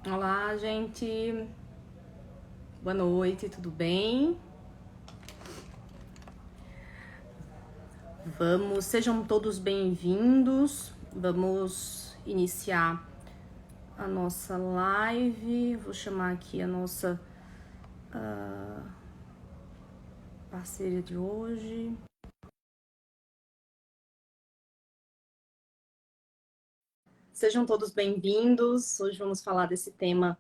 Olá, gente. Boa noite, tudo bem? Sejam todos bem-vindos. Vamos iniciar a nossa live. Vou chamar aqui a nossa parceira de hoje. Sejam todos bem-vindos. Hoje vamos falar desse tema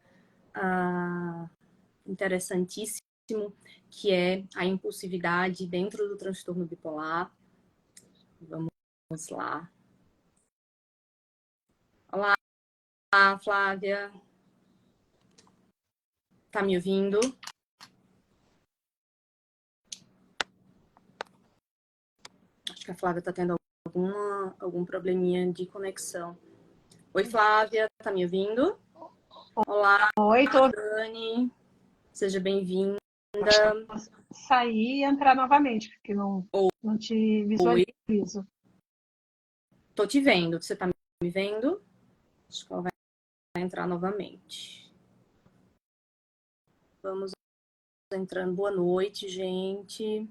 interessantíssimo, que é a impulsividade dentro do transtorno bipolar. Vamos lá. Olá, Flávia. Tá me ouvindo? Acho que a Flávia tá tendo algum probleminha de conexão. Oi, Flávia, tá me ouvindo? Olá, Oi, tô. Dani. Seja bem-vinda. Sair e entrar novamente, porque não te Oi, visualizo. tô te vendo. Você tá me vendo? Acho que ela vai entrar novamente. Vamos entrando. Boa noite, gente.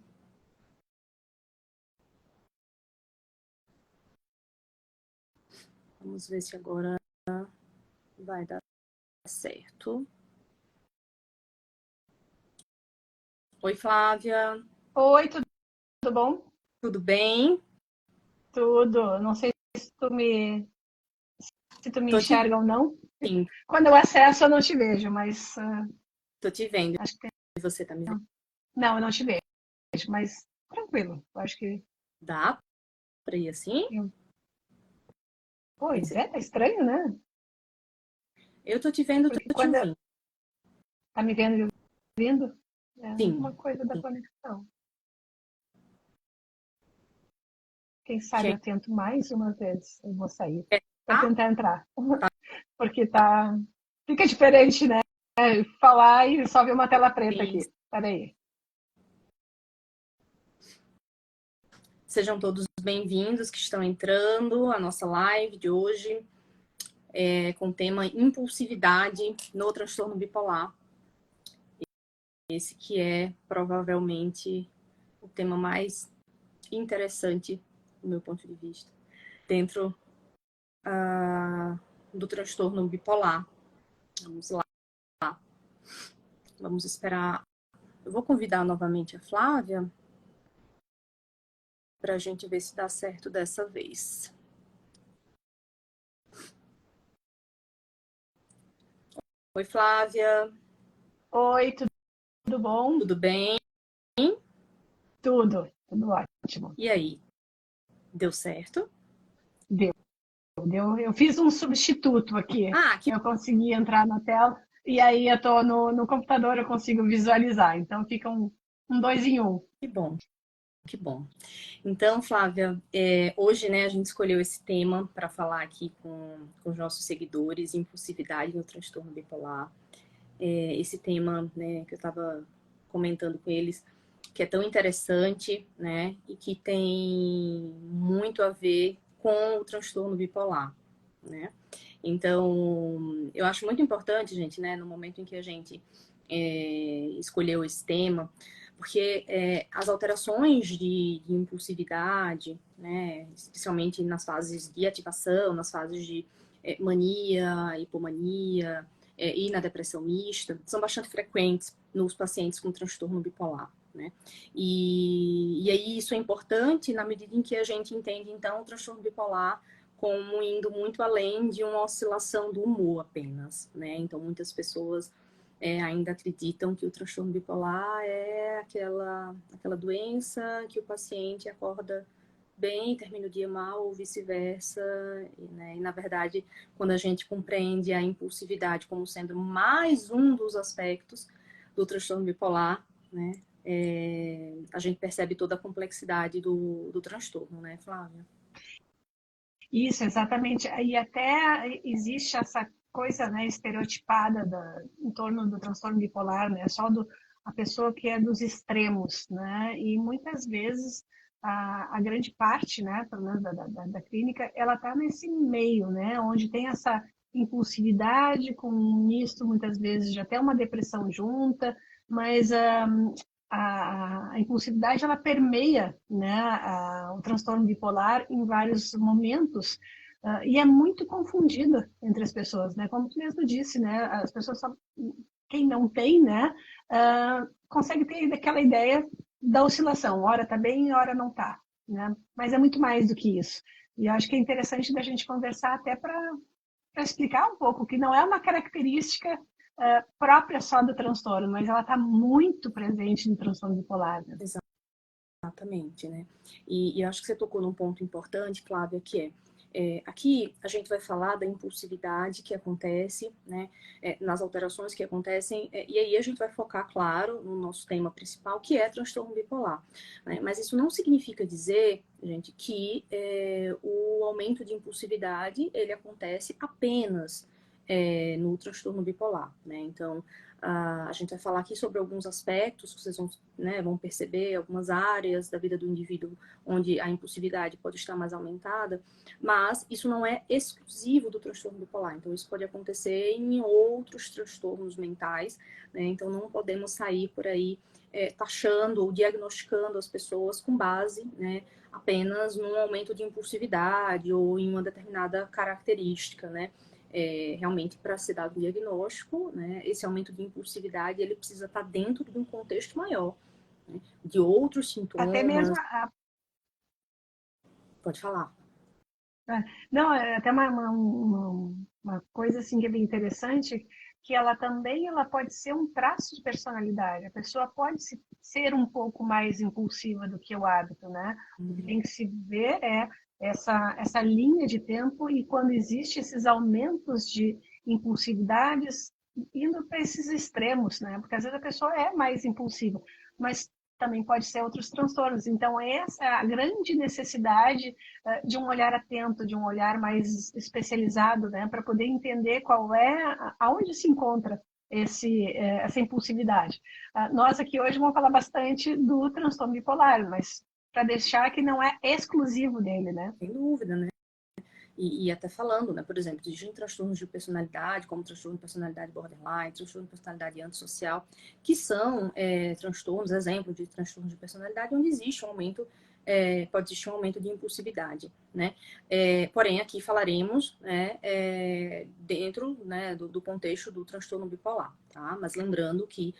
Vamos ver se agora vai dar certo. Oi, Flávia. Oi, tudo bom? Tudo bem? Tudo. Não sei se tu me Tô te enxerga ou não. vendo. Quando eu acesso, eu não te vejo, mas Tô te vendo. acho que E você tá me vendo? não, eu não te vejo, mas tranquilo. Eu acho que Dá pra ir assim? eu... Pois é, tá estranho, né? Eu tô te vendo, Porque tô te quando ouvindo. tá me vendo e ouvindo, é Sim. alguma coisa da conexão. Quem sabe Gente, eu tento mais uma vez. Eu vou sair para tá? tentar entrar. Porque tá. Fica diferente, né? Falar e só ver uma tela preta Sim. aqui. Peraí. Sejam todos bem-vindos que estão entrando à nossa live de hoje, com o tema impulsividade no transtorno bipolar. Esse que é provavelmente o tema mais interessante, do meu ponto de vista, dentro do transtorno bipolar. Vamos lá. Vamos esperar. Eu vou convidar novamente a Flávia para a gente ver se dá certo dessa vez. Oi, Flávia. Oi, tudo bom? Tudo bem? Tudo ótimo. E aí? Deu certo? Deu. Eu fiz um substituto aqui. Ah, que, Eu consegui entrar na tela e aí eu tô no computador, eu consigo visualizar. Então fica um dois em um. que bom, que bom. Então, Flávia, hoje, né, a gente escolheu esse tema para falar aqui com os nossos seguidores, impulsividade no transtorno bipolar. Esse tema, né, que eu estava comentando com eles, que é tão interessante, né, e que tem muito a ver com o transtorno bipolar, né? Então, eu acho muito importante, gente, né, no momento em que a gente escolheu esse tema, porque as alterações de impulsividade, né, especialmente nas fases de ativação, nas fases de mania, hipomania e na depressão mista, são bastante frequentes nos pacientes com transtorno bipolar. Né? E aí isso é importante na medida em que a gente entende, então, o transtorno bipolar como indo muito além de uma oscilação do humor apenas, né? Então, muitas pessoas ainda acreditam que o transtorno bipolar é aquela doença que o paciente acorda bem e termina o dia mal, ou vice-versa, né? E, na verdade, quando a gente compreende a impulsividade como sendo mais um dos aspectos do transtorno bipolar, né? A gente percebe toda a complexidade do transtorno, né, Flávia? Isso, exatamente. E até existe essa coisa, né, estereotipada em torno do transtorno bipolar, né, só a pessoa que é dos extremos, né, e muitas vezes a grande parte, né, pelo menos da clínica, ela está nesse meio, né, onde tem essa impulsividade, com um misto, muitas vezes, de até uma depressão junta, mas a impulsividade, ela permeia, né, o transtorno bipolar em vários momentos, e é muito confundida entre as pessoas, né? Como tu mesmo disse, né? As pessoas só, quem não tem, né, consegue ter aquela ideia da oscilação, hora tá bem, hora não tá, né? Mas é muito mais do que isso. E eu acho que é interessante da gente conversar até para explicar um pouco que não é uma característica própria só do transtorno, mas ela está muito presente no transtorno bipolar. Né? Exatamente, né? E eu acho que você tocou num ponto importante, Flávia, que aqui a gente vai falar da impulsividade que acontece, né, nas alterações que acontecem, e aí a gente vai focar, claro, no nosso tema principal, que é transtorno bipolar. Né? Mas isso não significa dizer, gente, que o aumento de impulsividade, ele acontece apenas no transtorno bipolar, né? Então, a gente vai falar aqui sobre alguns aspectos que vocês vão, né, vão perceber, algumas áreas da vida do indivíduo onde a impulsividade pode estar mais aumentada, mas isso não é exclusivo do transtorno bipolar. Então, isso pode acontecer em outros transtornos mentais, né? Então, não podemos sair por aí taxando ou diagnosticando as pessoas com base, né, apenas num aumento de impulsividade ou em uma determinada característica, né? Realmente, para se dar um diagnóstico, né, esse aumento de impulsividade ele precisa estar dentro de um contexto maior, né, de outros Até mesmo sintomas. Pode falar. Não, é até uma coisa assim que é bem interessante, que ela pode ser um traço de personalidade. A pessoa pode ser um pouco mais impulsiva do que o hábito, né? O que tem que se ver é essa linha de tempo e quando existe esses aumentos de impulsividades indo para esses extremos, né? Porque às vezes a pessoa é mais impulsiva, mas também pode ser outros transtornos. Então, essa é a grande necessidade de um olhar atento, de um olhar mais especializado, né, para poder entender qual aonde se encontra essa impulsividade. Nós aqui hoje vamos falar bastante do transtorno bipolar, mas para deixar que não é exclusivo dele, né? Sem dúvida, né? E até falando, né, por exemplo, existem transtornos de personalidade, como transtorno de personalidade borderline, transtorno de personalidade antissocial, que são transtornos, exemplos de transtornos de personalidade, onde existe um aumento, pode existir um aumento de impulsividade, né? Porém, aqui falaremos, né, dentro, né, do contexto do transtorno bipolar, tá? Mas lembrando que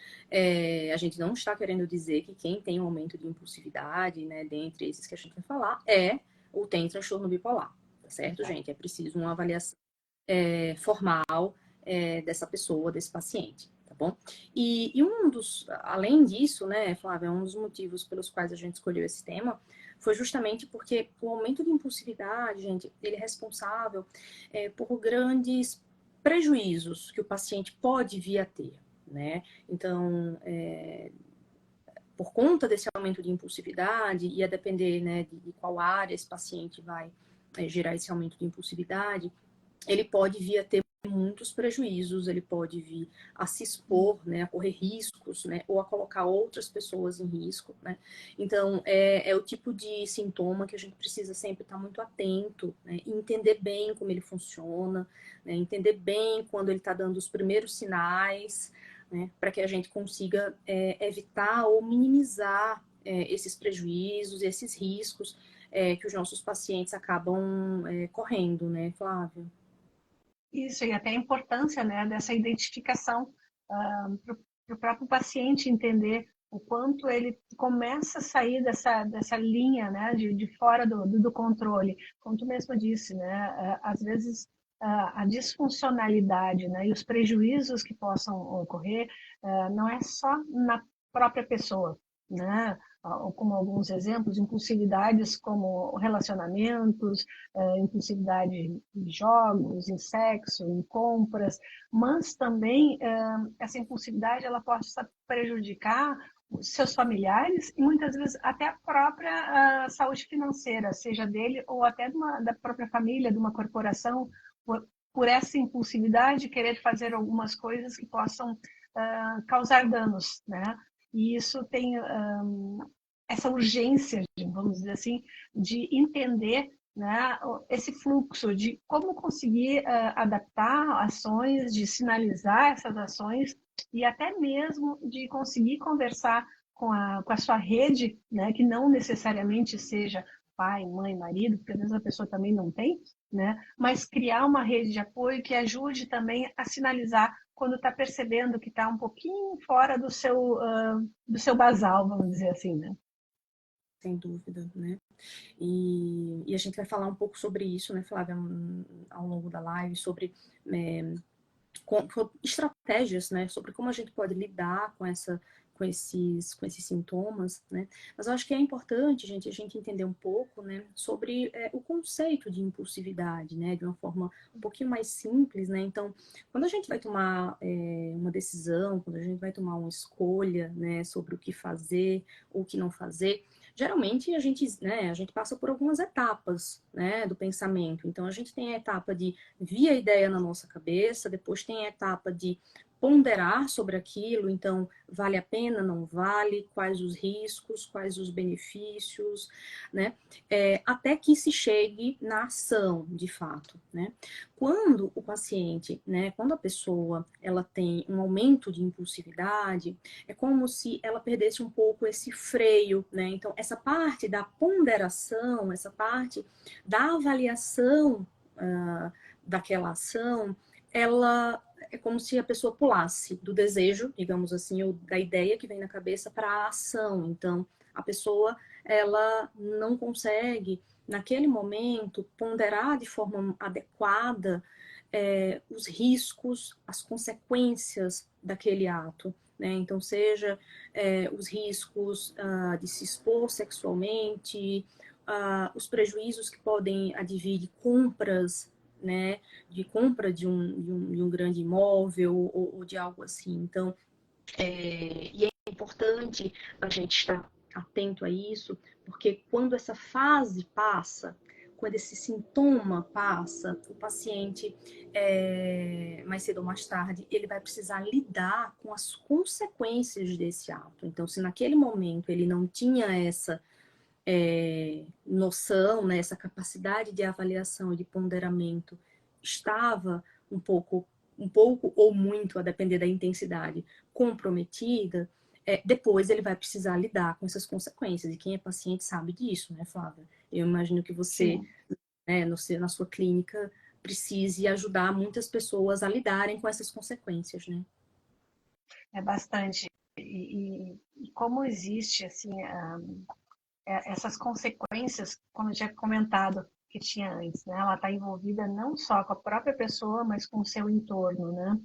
a gente não está querendo dizer que quem tem um aumento de impulsividade, né, dentre esses que a gente vai falar, ou tem transtorno bipolar. Certo, gente? É preciso uma avaliação formal dessa pessoa, desse paciente, tá bom? E além disso, né, Flávia, um dos motivos pelos quais a gente escolheu esse tema foi justamente porque o aumento de impulsividade, gente, ele é responsável por grandes prejuízos que o paciente pode vir a ter, né? Então, por conta desse aumento de impulsividade, e a depender, né, de qual área esse paciente vai gerar esse aumento de impulsividade, ele pode vir a ter muitos prejuízos, ele pode vir a se expor, né, a correr riscos, né, ou a colocar outras pessoas em risco, né. Então, é o tipo de sintoma que a gente precisa sempre estar muito atento, né, e entender bem como ele funciona, né, entender bem quando ele está dando os primeiros sinais, né, para que a gente consiga evitar ou minimizar esses prejuízos, esses riscos que os nossos pacientes acabam correndo, né, Flávia? Isso, e até a importância, né, dessa identificação para o próprio paciente entender o quanto ele começa a sair dessa linha, né, de fora do controle. Como tu mesmo disse, né, às vezes a disfuncionalidade, né, e os prejuízos que possam ocorrer não é só na própria pessoa, né, como alguns exemplos, impulsividades como relacionamentos, impulsividade em jogos, em sexo, em compras, mas também essa impulsividade ela pode prejudicar os seus familiares e muitas vezes até a própria saúde financeira, seja dele ou até da própria família, de uma corporação, por essa impulsividade querer fazer algumas coisas que possam causar danos, né? E isso tem essa urgência, vamos dizer assim, de entender né, esse fluxo de como conseguir adaptar ações, de sinalizar essas ações e até mesmo de conseguir conversar com a sua rede, né, que não necessariamente seja pai, mãe, marido, porque às vezes a pessoa também não tem, né, mas criar uma rede de apoio que ajude também a sinalizar quando está percebendo que está um pouquinho fora do seu basal, vamos dizer assim, né? Sem dúvida, né? E a gente vai falar um pouco sobre isso, né, Flávia, ao longo da live, sobre com estratégias, né, sobre como a gente pode lidar com esses sintomas, né? Mas eu acho que é importante, gente, a gente entender um pouco, né, sobre o conceito de impulsividade, né, de uma forma um pouquinho mais simples, né? Então, quando a gente vai tomar uma decisão, quando a gente vai tomar uma escolha, né, sobre o que fazer ou o que não fazer, geralmente a gente passa por algumas etapas, né, do pensamento. Então, a gente tem a etapa de vir a ideia na nossa cabeça, depois tem a etapa de ponderar sobre aquilo, então vale a pena, não vale, quais os riscos, quais os benefícios, né? Até que se chegue na ação, de fato, né? Quando o paciente, né, quando a pessoa, ela tem um aumento de impulsividade, é como se ela perdesse um pouco esse freio, né? Então, essa parte da ponderação, essa parte da avaliação daquela ação, ela é como se a pessoa pulasse do desejo, digamos assim, ou da ideia que vem na cabeça para a ação. Então, a pessoa, ela não consegue, naquele momento, ponderar de forma adequada os riscos, as consequências daquele ato. Né? Então, seja os riscos de se expor sexualmente, os prejuízos que podem advir de compras, né, de compra de um grande imóvel ou de algo assim. Então, e é importante a gente estar atento a isso, porque quando essa fase passa, quando esse sintoma passa, o paciente, mais cedo ou mais tarde, ele vai precisar lidar com as consequências desse ato. Então, se naquele momento ele não tinha essa noção, né, essa capacidade de avaliação e de ponderamento estava um pouco ou muito, a depender da intensidade, comprometida, depois ele vai precisar lidar com essas consequências. E quem é paciente sabe disso, né, Flávia? Eu imagino que você, Sim. né, na sua clínica, precise ajudar muitas pessoas a lidarem com essas consequências, né? É bastante. E como existe assim essas consequências, como eu tinha comentado que tinha antes, né? Ela está envolvida não só com a própria pessoa, mas com o seu entorno, né?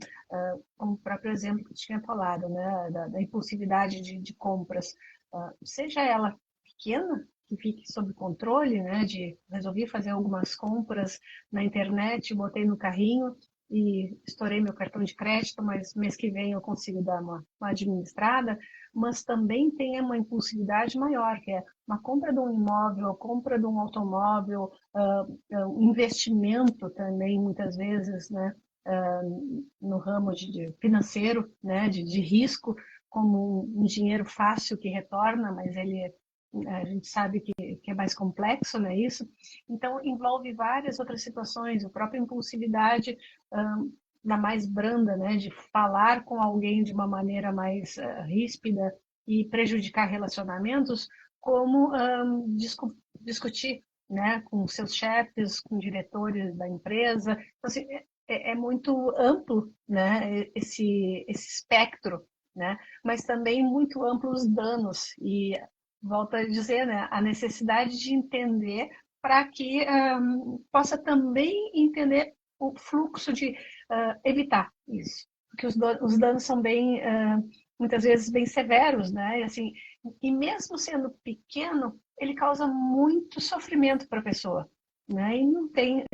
Como o próprio exemplo que tinha falado, né? Da impulsividade de compras, seja ela pequena, que fique sob controle, né? De resolvi fazer algumas compras na internet, botei no carrinho e estourei meu cartão de crédito, mas mês que vem eu consigo dar uma administrada, mas também tem uma impulsividade maior, que é uma compra de um imóvel, a compra de um automóvel, um investimento também, muitas vezes, né, no ramo de financeiro, né, de risco, como um dinheiro fácil que retorna, mas a gente sabe que é mais complexo, não é isso? Então, envolve várias outras situações, a própria impulsividade na mais branda, né, de falar com alguém de uma maneira mais ríspida e prejudicar relacionamentos, como discutir, né, com seus chefes, com diretores da empresa. Então, assim, é muito amplo, né, esse espectro, né, mas também muito amplo os danos. E volto a dizer, né, a necessidade de entender para que possa também entender o fluxo de evitar isso, porque os danos são bem muitas vezes bem severos, né? E, assim, e mesmo sendo pequeno, ele causa muito sofrimento para a pessoa, né? E não tem,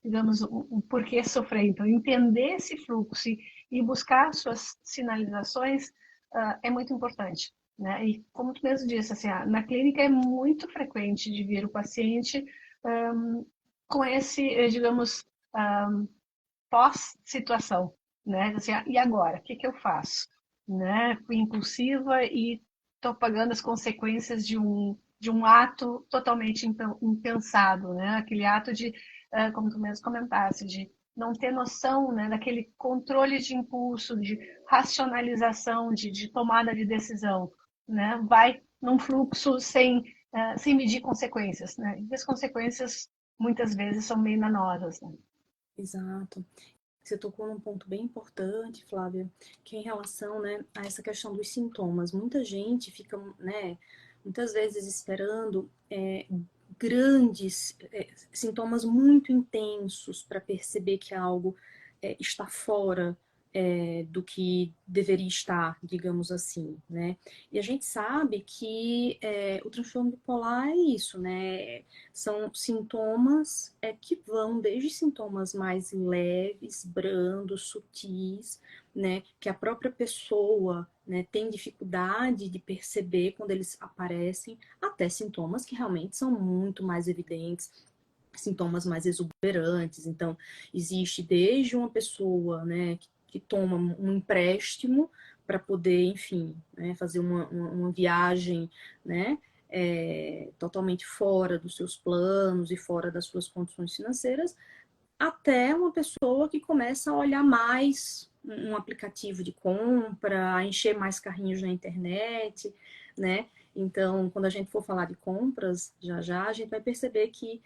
digamos, um porquê sofrer. Então, entender esse fluxo e buscar suas sinalizações é muito importante. Né? E como tu mesmo disse, assim, na clínica é muito frequente de vir o paciente com esse, digamos, pós-situação, né? Assim, e agora, o que eu faço? Né? Fui impulsiva e estou pagando as consequências de um ato totalmente impensado, né? Aquele ato de, como tu mesmo comentasse, de não ter noção, né, daquele controle de impulso, de racionalização, de tomada de decisão, né? Vai num fluxo sem medir consequências, né? E as consequências muitas vezes são bem danosas, né? Exato. Você tocou num ponto bem importante, Flávia, que é em relação, né, a essa questão dos sintomas. Muita gente fica, né, muitas vezes esperando grandes sintomas muito intensos para perceber que algo está fora do que deveria estar, digamos assim, né? E a gente sabe que o transtorno bipolar é isso, né? São sintomas que vão desde sintomas mais leves, brandos, sutis, né? Que a própria pessoa, né, tem dificuldade de perceber quando eles aparecem, até sintomas que realmente são muito mais evidentes, sintomas mais exuberantes. Então, existe desde uma pessoa, né, que toma um empréstimo para poder, enfim, né, fazer uma viagem, né, totalmente fora dos seus planos e fora das suas condições financeiras, até uma pessoa que começa a olhar mais um aplicativo de compra, a encher mais carrinhos na internet, né? Então, quando a gente for falar de compras, já já, a gente vai perceber que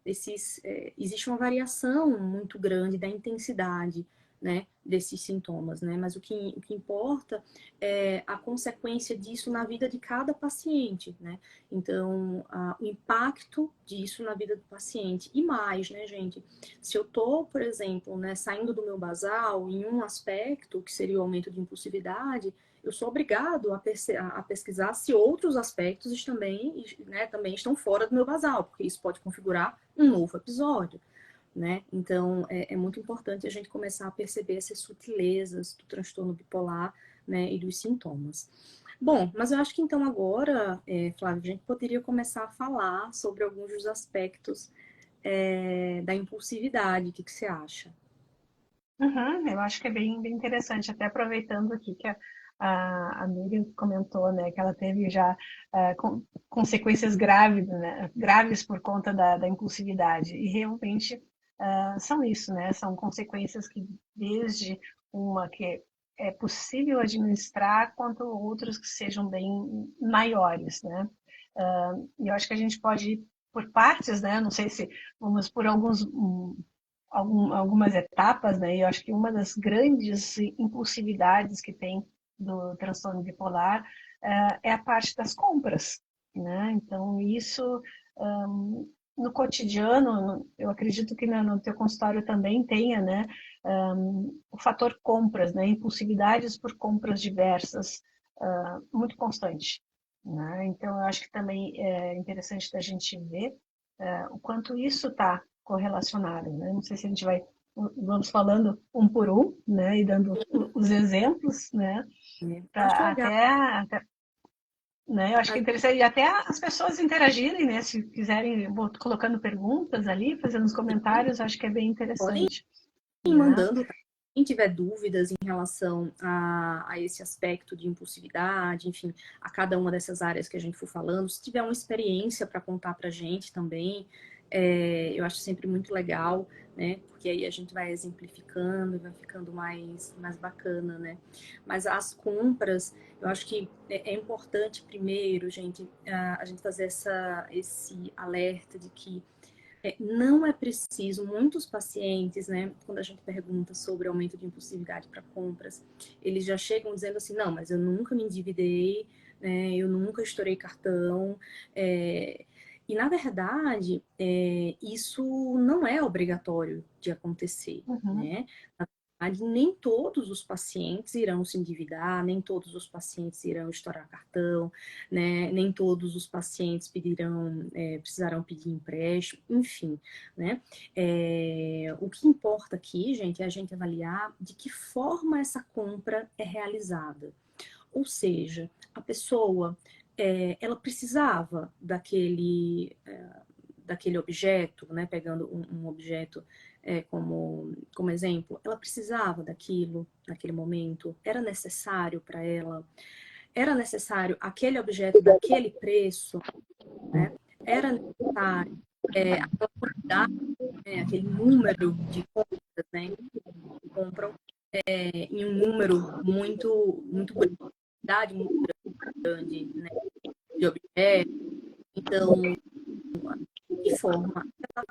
existe uma variação muito grande da intensidade, né, desses sintomas, né? Mas o que importa é a consequência disso na vida de cada paciente, né? Então, o impacto disso na vida do paciente. E mais, né, gente? Se eu tô, por exemplo, né, saindo do meu basal em um aspecto, que seria o aumento de impulsividade, eu sou obrigado a pesquisar se outros aspectos também, né, também estão fora do meu basal, porque isso pode configurar um novo episódio, né? Então, é muito importante a gente começar a perceber essas sutilezas do transtorno bipolar, né, e dos sintomas. Bom, mas eu acho que então agora, Flávia, a gente poderia começar a falar sobre alguns dos aspectos da impulsividade. O que que você acha? Uhum, eu acho que é bem interessante, até aproveitando aqui que a Miriam comentou, né, que ela teve já consequências graves, né, graves por conta da impulsividade. E realmente são isso, né? São consequências que desde uma que é possível administrar, quanto outras que sejam bem maiores, né? E eu acho que a gente pode ir por partes, né? Não sei se vamos por algumas etapas, né? E eu acho que uma das grandes impulsividades que tem do transtorno bipolar é a parte das compras, né? Então, isso no cotidiano, eu acredito que no teu consultório também tenha, né? O fator compras, né? Impulsividades por compras diversas, muito constante, né? Então, eu acho que também é interessante da gente ver o quanto isso está correlacionado, né? Não sei se a gente vamos falando um por um, né? E dando os exemplos, né? Acho Para legal. até né? Eu acho que é interessante, e até as pessoas interagirem, né? Se quiserem, vou colocando perguntas ali, fazendo os comentários, acho que é bem Podem interessante, ir né? mandando, tá? Quem tiver dúvidas em relação a esse aspecto de impulsividade, enfim, a cada uma dessas áreas que a gente for falando, se tiver uma experiência para contar para a gente também, eu acho sempre muito legal, né? Porque aí a gente vai exemplificando, vai ficando mais bacana, né? Mas as compras, eu acho que é importante primeiro, gente, a gente fazer esse alerta de que não é preciso, muitos pacientes, né, quando a gente pergunta sobre aumento de impulsividade para compras, eles já chegam dizendo assim, não, mas eu nunca me endividei, né, eu nunca estourei cartão, e na verdade, isso não é obrigatório de acontecer, Uhum, né? Nem todos os pacientes irão se endividar, nem todos os pacientes irão estourar cartão, né? Nem todos os pacientes precisarão pedir empréstimo, enfim, né? O que importa aqui, gente, é a gente avaliar de que forma essa compra é realizada. Ou seja, a pessoa, ela precisava daquele objeto, né? Pegando um objeto como exemplo, ela precisava daquilo naquele momento, era necessário para ela. era necessário aquele objeto daquele preço, né? Era necessário aquela quantidade, né? Aquele número de compras, né? Que compram em um número muito grande, muito grande, né? De objetos. Então, de que forma ela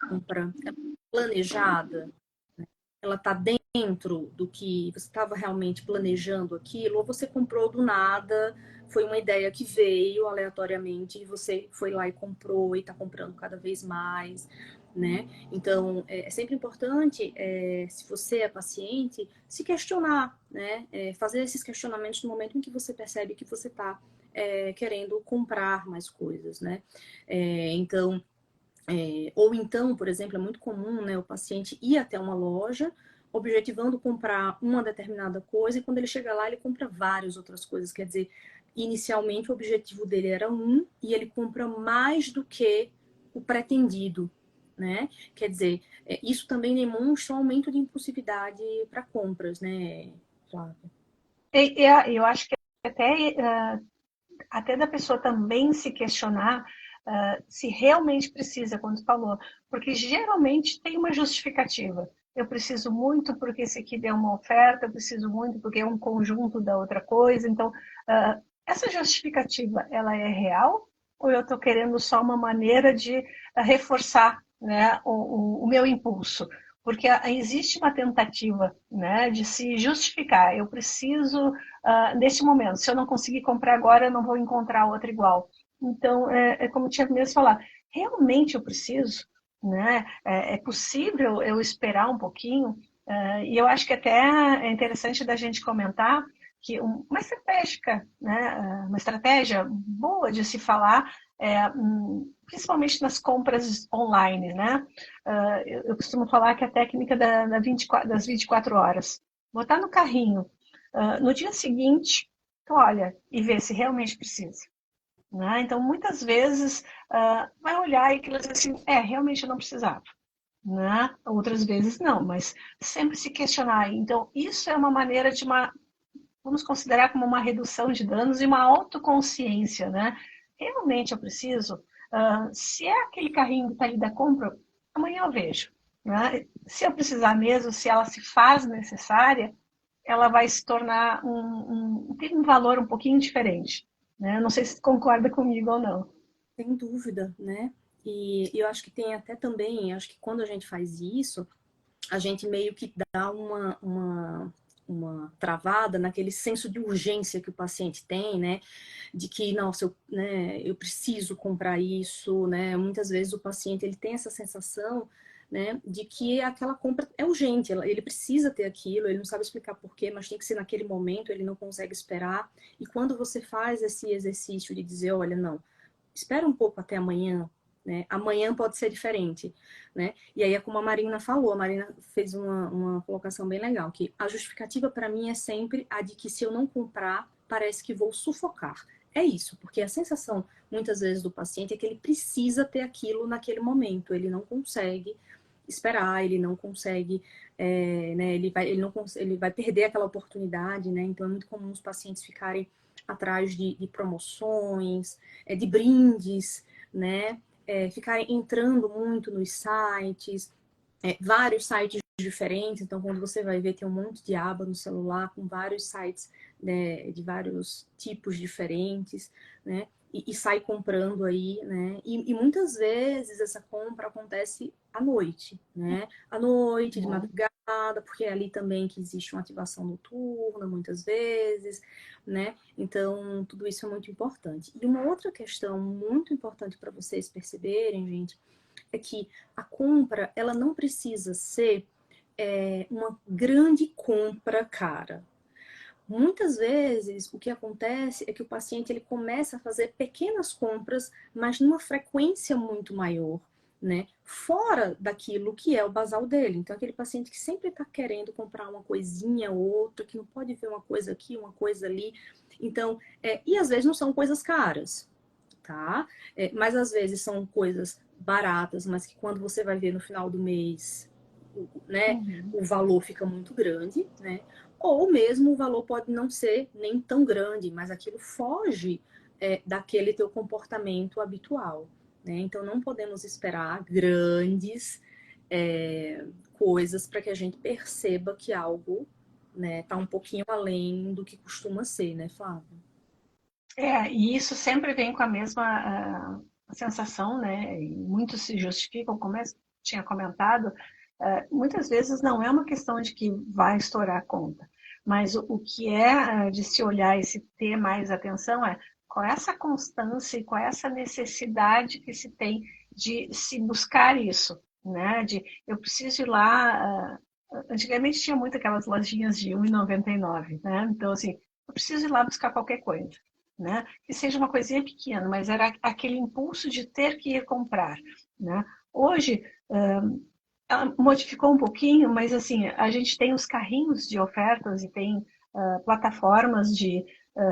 compra, ela é planejada, né? Ela está dentro do que você estava realmente planejando aquilo, ou você comprou do nada, foi uma ideia que veio aleatoriamente e você foi lá e comprou e está comprando cada vez mais, né? Então, é sempre importante, se você é paciente, se questionar, né? Fazer esses questionamentos no momento em que você percebe que você está querendo comprar mais coisas, né? Então, ou então, por exemplo, é muito comum, né, o paciente ir até uma loja objetivando comprar uma determinada coisa e quando ele chega lá ele compra várias outras coisas. Quer dizer, inicialmente o objetivo dele era um e ele compra mais do que o pretendido, né? Quer dizer, isso também demonstra um aumento de impulsividade para compras, né, Flávia? Eu acho que até, até da pessoa também se questionar se realmente precisa, quando falou, porque geralmente tem uma justificativa. Eu preciso muito porque esse aqui deu uma oferta, eu preciso muito porque é um conjunto da outra coisa. Então, essa justificativa, ela é real? Ou eu estou querendo só uma maneira de reforçar, né, o meu impulso? Porque existe uma tentativa, né, de se justificar. Eu preciso, neste momento, se eu não conseguir comprar agora, eu não vou encontrar outra igual. Então, como eu tinha mesmo falado, realmente eu preciso, né? É possível eu esperar um pouquinho, e eu acho que até é interessante da gente comentar que uma estratégica, né? Uma estratégia boa de se falar, principalmente nas compras online, né? Eu costumo falar que a técnica das 24 horas. Botar no carrinho, no dia seguinte, olha, e ver se realmente precisa. Né? Então, muitas vezes, vai olhar e dizer assim, realmente eu não precisava. Né? Outras vezes não, mas sempre se questionar. Então, isso é uma maneira de vamos considerar como uma redução de danos e uma autoconsciência. Né? Realmente eu preciso? Se é aquele carrinho que está ali da compra, amanhã eu vejo. Né? Se eu precisar mesmo, se ela se faz necessária, ela vai se tornar tem um valor um pouquinho diferente. Né? Não sei se concorda comigo ou não. Sem dúvida, né? E eu acho que tem até também, acho que quando a gente faz isso, a gente meio que dá uma travada naquele senso de urgência que o paciente tem, né? De que, nossa, eu preciso comprar isso, né? Muitas vezes o paciente ele tem essa sensação, né, de que aquela compra é urgente, ele precisa ter aquilo, ele não sabe explicar porquê, mas tem que ser naquele momento, ele não consegue esperar. E quando você faz esse exercício de dizer, olha, não, espera um pouco até amanhã, né? Amanhã pode ser diferente, né? E aí é como a Marina falou, a Marina fez uma colocação bem legal, que a justificativa para mim é sempre a de que se eu não comprar, parece que vou sufocar. É isso, porque a sensação, muitas vezes, do paciente é que ele precisa ter aquilo naquele momento, ele não consegue esperar, ele não consegue, né, ele vai perder aquela oportunidade, né? Então é muito comum os pacientes ficarem atrás de promoções, de brindes, né? Ficarem entrando muito nos sites, vários sites diferentes. Então, quando você vai ver, tem um monte de aba no celular com vários sites, né, de vários tipos diferentes, né? E sai comprando aí, né? E muitas vezes essa compra acontece à noite, né? À noite, de madrugada, porque é ali também que existe uma ativação noturna, muitas vezes, né? Então, tudo isso é muito importante. E uma outra questão muito importante para vocês perceberem, gente, é que a compra, ela não precisa ser uma grande compra cara. Muitas vezes, o que acontece é que o paciente ele começa a fazer pequenas compras, mas numa frequência muito maior, né? Fora daquilo que é o basal dele. Então, aquele paciente que sempre está querendo comprar uma coisinha ou outra, que não pode ver uma coisa aqui, uma coisa ali. Então, e às vezes não são coisas caras, tá? Mas às vezes são coisas baratas, mas que quando você vai ver no final do mês, né, Uhum. o valor fica muito grande, né? ou mesmo o valor pode não ser nem tão grande, mas aquilo foge daquele teu comportamento habitual, né? Então não podemos esperar grandes coisas para que a gente perceba que algo, né, tá um pouquinho além do que costuma ser, né, Flávia? E isso sempre vem com a mesma sensação, né? E muitos se justificam, como eu tinha comentado, muitas vezes não é uma questão de que vai estourar a conta, mas o que é de se olhar e se ter mais atenção é qual é essa constância e qual é essa necessidade que se tem de se buscar isso, né? De eu preciso ir lá. Antigamente tinha muito aquelas lojinhas de R$ 1,99, né? Então, assim, eu preciso ir lá buscar qualquer coisa, né? Que seja uma coisinha pequena, mas era aquele impulso de ter que ir comprar, né? Hoje, ela modificou um pouquinho, mas assim, a gente tem os carrinhos de ofertas e tem plataformas de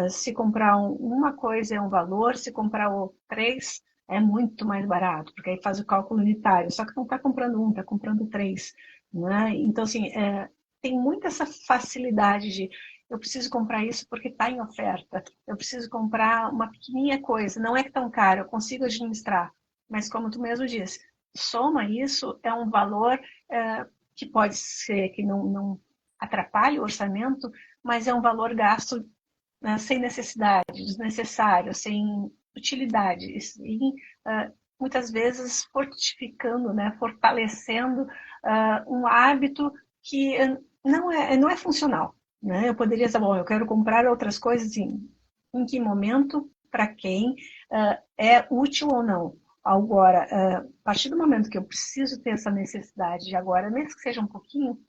se comprar uma coisa é um valor, se comprar três é muito mais barato, porque aí faz o cálculo unitário, só que não está comprando um, está comprando três, né? Então, assim, tem muita essa facilidade de eu preciso comprar isso porque está em oferta, eu preciso comprar uma pequenininha coisa, não é tão caro, eu consigo administrar, mas como tu mesmo disse, soma isso, é um valor que pode ser que não atrapalhe o orçamento, mas é um valor gasto, né, sem necessidade, desnecessário, sem utilidade, e muitas vezes fortificando, né, fortalecendo um hábito que não é funcional. Né? Eu poderia dizer, bom, eu quero comprar outras coisas em que momento, para quem, é útil ou não. Agora, a partir do momento que eu preciso ter essa necessidade de agora, mesmo que seja um pouquinho,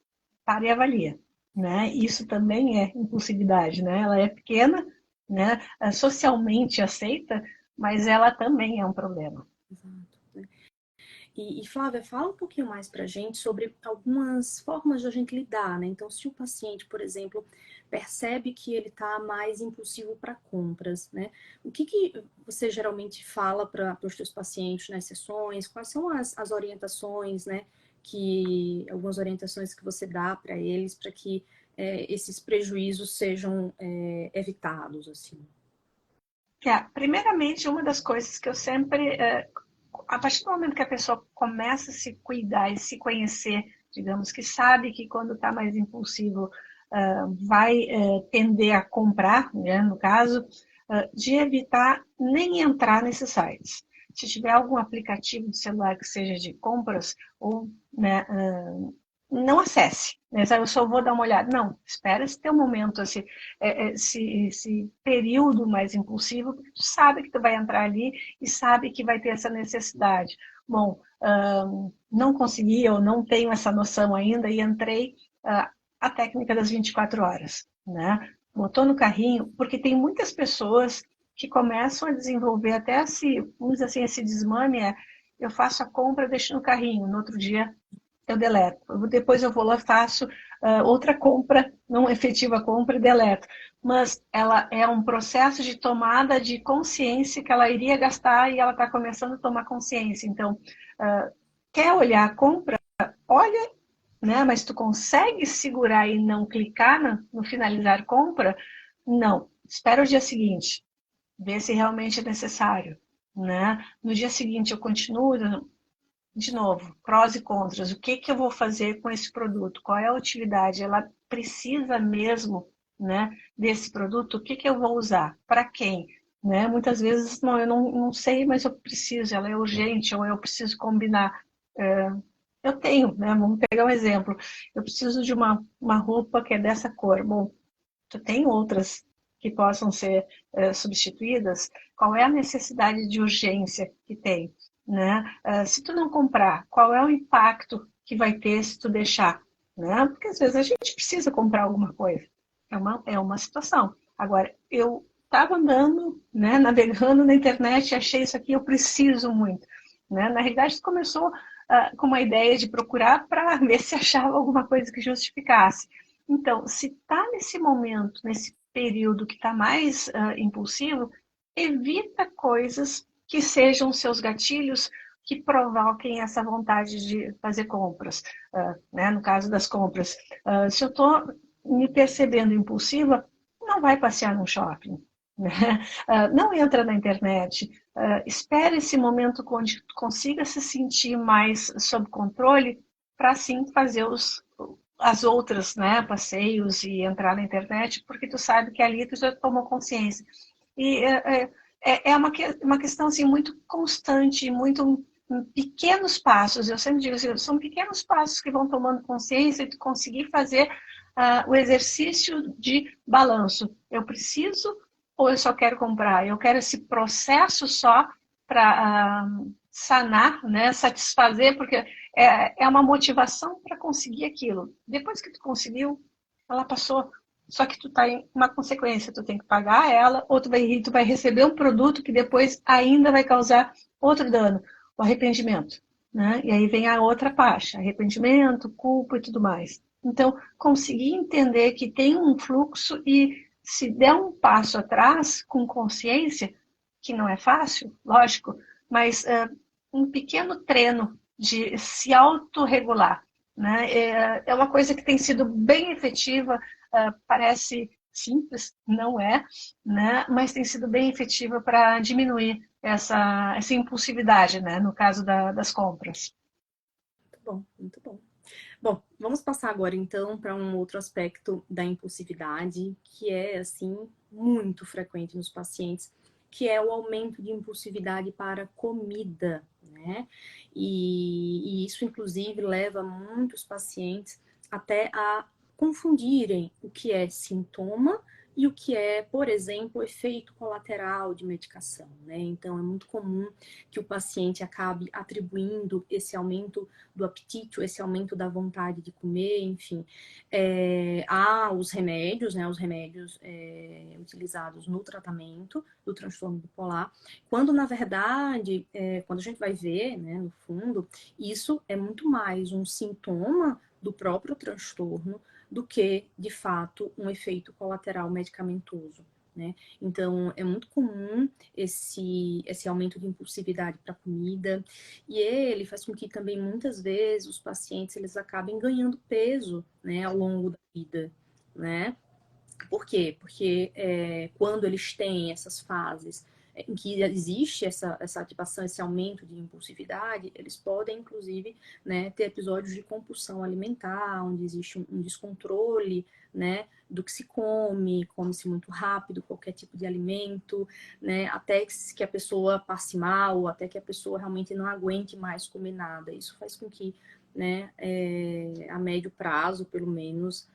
para e avalia. Né? Isso também é impulsividade, né? Ela é pequena, né? É socialmente aceita, mas ela também é um problema. Exato. E Flávia, fala um pouquinho mais para a gente sobre algumas formas de a gente lidar, né? Então, se o paciente, por exemplo, percebe que ele está mais impulsivo para compras, né? O que você geralmente fala para os seus pacientes nas sessões? Quais são as orientações, né? Algumas orientações que você dá para eles para que esses prejuízos sejam evitados, assim? Primeiramente, uma das coisas que eu sempre, a partir do momento que a pessoa começa a se cuidar e se conhecer, digamos que sabe que quando está mais impulsivo vai tender a comprar, né, no caso, de evitar nem entrar nesses sites. Se tiver algum aplicativo de celular que seja de compras, ou né, não acesse. Né? Eu só vou dar uma olhada. Não, espera esse teu momento, esse período mais impulsivo, porque tu sabe que tu vai entrar ali e sabe que vai ter essa necessidade. Bom, não consegui ou não tenho essa noção ainda e entrei a técnica das 24 horas. Né? Botou no carrinho, porque tem muitas pessoas que começam a desenvolver até vamos dizer assim, esse desmame eu faço a compra, deixo no carrinho, no outro dia eu deleto. Depois eu vou lá, faço outra compra, não efetiva compra e deleto. Mas ela é um processo de tomada de consciência que ela iria gastar e ela está começando a tomar consciência. Então, quer olhar a compra? Olha, né? Mas tu consegue segurar e não clicar no finalizar compra? Não. Espera o dia seguinte, ver se realmente é necessário. Né? No dia seguinte eu continuo, de novo, prós e contras. O que eu vou fazer com esse produto? Qual é a utilidade? Ela precisa mesmo, né, desse produto? O que eu vou usar? Para quem? Né? Muitas vezes, não, eu não sei, mas eu preciso, ela é urgente, ou eu preciso combinar. Eu tenho, né? Vamos pegar um exemplo. Eu preciso de uma roupa que é dessa cor. Bom, tu tem outras que possam ser substituídas? Qual é a necessidade de urgência que tem? Né? Se tu não comprar, qual é o impacto que vai ter se tu deixar? Né? Porque às vezes a gente precisa comprar alguma coisa. É uma situação. Agora, eu estava andando, né, navegando na internet, achei isso aqui, eu preciso muito. Né? Na realidade, começou com uma ideia de procurar para ver se achava alguma coisa que justificasse. Então, se está nesse momento, nesse período que está mais impulsivo, evita coisas que sejam seus gatilhos que provoquem essa vontade de fazer compras. Né? No caso das compras, se eu estou me percebendo impulsiva, não vai passear no shopping, né? Não entra na internet, espere esse momento onde consiga se sentir mais sob controle para sim fazer as outras, né, passeios e entrar na internet, porque tu sabe que ali tu já tomou consciência. E é uma questão assim, muito constante, muito pequenos passos. Eu sempre digo assim, são pequenos passos que vão tomando consciência e tu conseguir fazer o exercício de balanço. Eu preciso ou eu só quero comprar? Eu quero esse processo só para sanar, né, satisfazer, porque é uma motivação para conseguir aquilo. Depois que tu conseguiu, ela passou. Só que tu tá em uma consequência, tu tem que pagar ela, ou tu vai receber um produto que depois ainda vai causar outro dano, o arrependimento, né? E aí vem a outra parte, arrependimento, culpa e tudo mais. Então, conseguir entender que tem um fluxo e se der um passo atrás com consciência, que não é fácil, lógico, mas um pequeno treino de se autorregular, né? É uma coisa que tem sido bem efetiva, parece simples, não é, né? Mas tem sido bem efetiva para diminuir essa impulsividade, né? No caso das compras. Muito bom, muito bom. Bom, vamos passar agora então para um outro aspecto da impulsividade, que é assim muito frequente nos pacientes, que é o aumento de impulsividade para comida, né? E isso inclusive leva muitos pacientes até a confundirem o que é sintoma e o que é, por exemplo, efeito colateral de medicação, né? Então é muito comum que o paciente acabe atribuindo esse aumento do apetite, esse aumento da vontade de comer, enfim, há os remédios, né, os remédios utilizados no tratamento do transtorno bipolar, quando na verdade, quando a gente vai ver, né, no fundo, isso é muito mais um sintoma do próprio transtorno do que, de fato, um efeito colateral medicamentoso. Né? Então, é muito comum esse aumento de impulsividade para comida, e ele faz com que também, muitas vezes, os pacientes eles acabem ganhando peso, né, ao longo da vida, né? Por quê? Porque quando eles têm essas fases em que existe essa ativação, esse aumento de impulsividade, eles podem, inclusive, né, ter episódios de compulsão alimentar, onde existe um descontrole, né, do que se come, come-se muito rápido qualquer tipo de alimento, né, até que a pessoa passe mal, até que a pessoa realmente não aguente mais comer nada. Isso faz com que, né, a médio prazo, pelo menos,